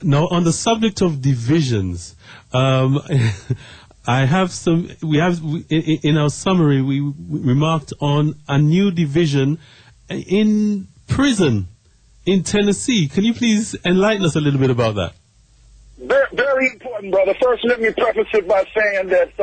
Now, on the subject of divisions, I have some. In our summary, we remarked on a new division in prison in Tennessee. Can you please enlighten us a little bit about that? Very, very important, brother. First, let me preface it by saying that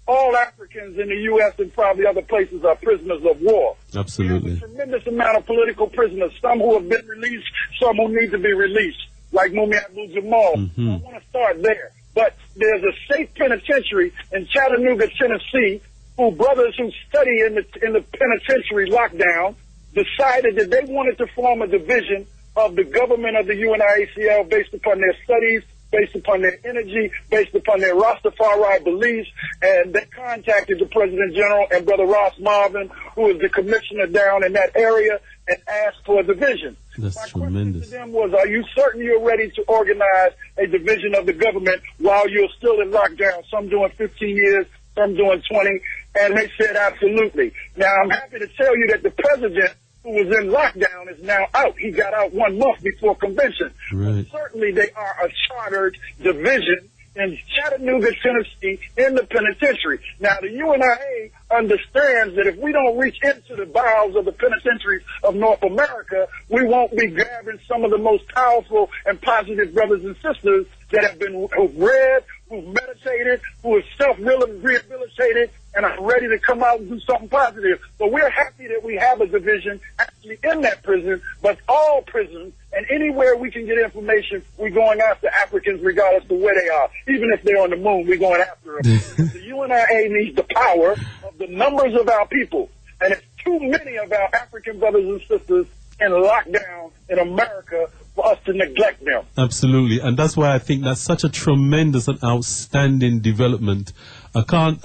all Africans in the U.S. and probably other places are prisoners of war. Absolutely. There's a tremendous amount of political prisoners, some who have been released, some who need to be released, like Mumia Abu-Jamal. Mm-hmm. I want to start there. But there's a safe penitentiary in Chattanooga, Tennessee, who brothers who study in the penitentiary lockdown decided that they wanted to form a division of the government of the UNIA-ACL based upon their studies, based upon their energy, based upon their Rastafari beliefs, and they contacted the President General and Brother Ross Marvin, who is the commissioner down in that area, and asked for a division. That's My tremendous. question to them was, are you certain you're ready to organize a division of the government while you're still in lockdown? Some doing 15 years, some doing 20, and they said absolutely. Now, I'm happy to tell you that the president, who was in lockdown, is now out. He got out 1 month before convention. Right. Certainly they are a chartered division in Chattanooga, Tennessee, in the penitentiary. Now, the UNIA understands that if we don't reach into the bowels of the penitentiaries of North America, we won't be grabbing some of the most powerful and positive brothers and sisters that have been, who've read, who've meditated, who are self-rehabilitated, and are ready to come out and do something positive. So we're happy that we have a division actually in that prison, but all prisons and anywhere we can get information, we're going after Africans regardless of where they are. Even if they're on the moon, we're going after them. The UNIA needs the power of the numbers of our people. And it's too many of our African brothers and sisters in lockdown in America for us to neglect them. Absolutely. And that's why I think that's such a tremendous and outstanding development. I can't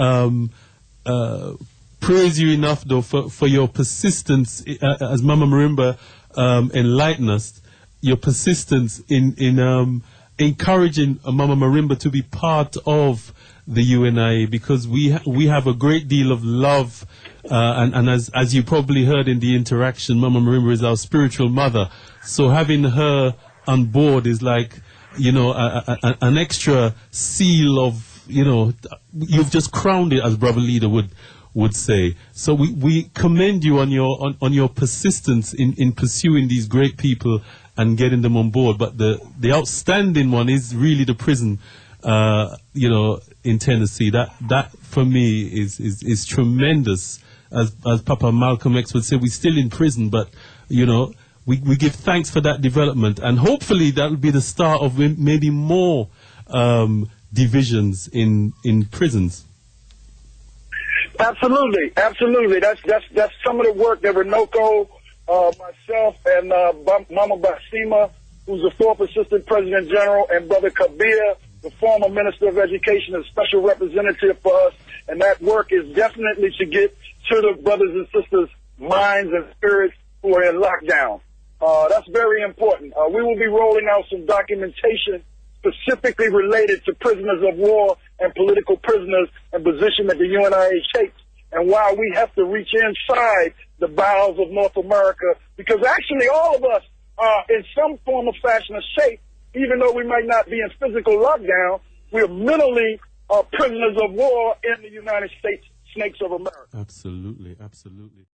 praise you enough, though, for your persistence, as Mama Marimba enlightened us, your persistence in encouraging Mama Marimba to be part of the UNIA, because we have a great deal of love, and as you probably heard in the interaction, Mama Marimba is our spiritual mother. So having her on board is like, an extra seal of, you've just crowned it, as Brother Leader would say. So we commend you on your persistence in pursuing these great people and getting them on board. But the outstanding one is really the prison, in Tennessee. That for me is tremendous. As Papa Malcolm X would say, we're still in prison, but we give thanks for that development, and hopefully that will be the start of maybe more divisions in prisons. Absolutely. That's some of the work that Renoko, myself, and Mama Basima, who's the fourth assistant president general, and Brother Kabir, the former minister of education, is special representative for us. And that work is definitely to get to the brothers and sisters' minds and spirits who are in lockdown. That's very important. We will be rolling out some documentation specifically related to prisoners of war and political prisoners and position that the UNIA takes. And while we have to reach inside the bowels of North America, because actually all of us are in some form of fashion of shape, even though we might not be in physical lockdown, we're mentally prisoners of war in the United States, snakes of America. Absolutely.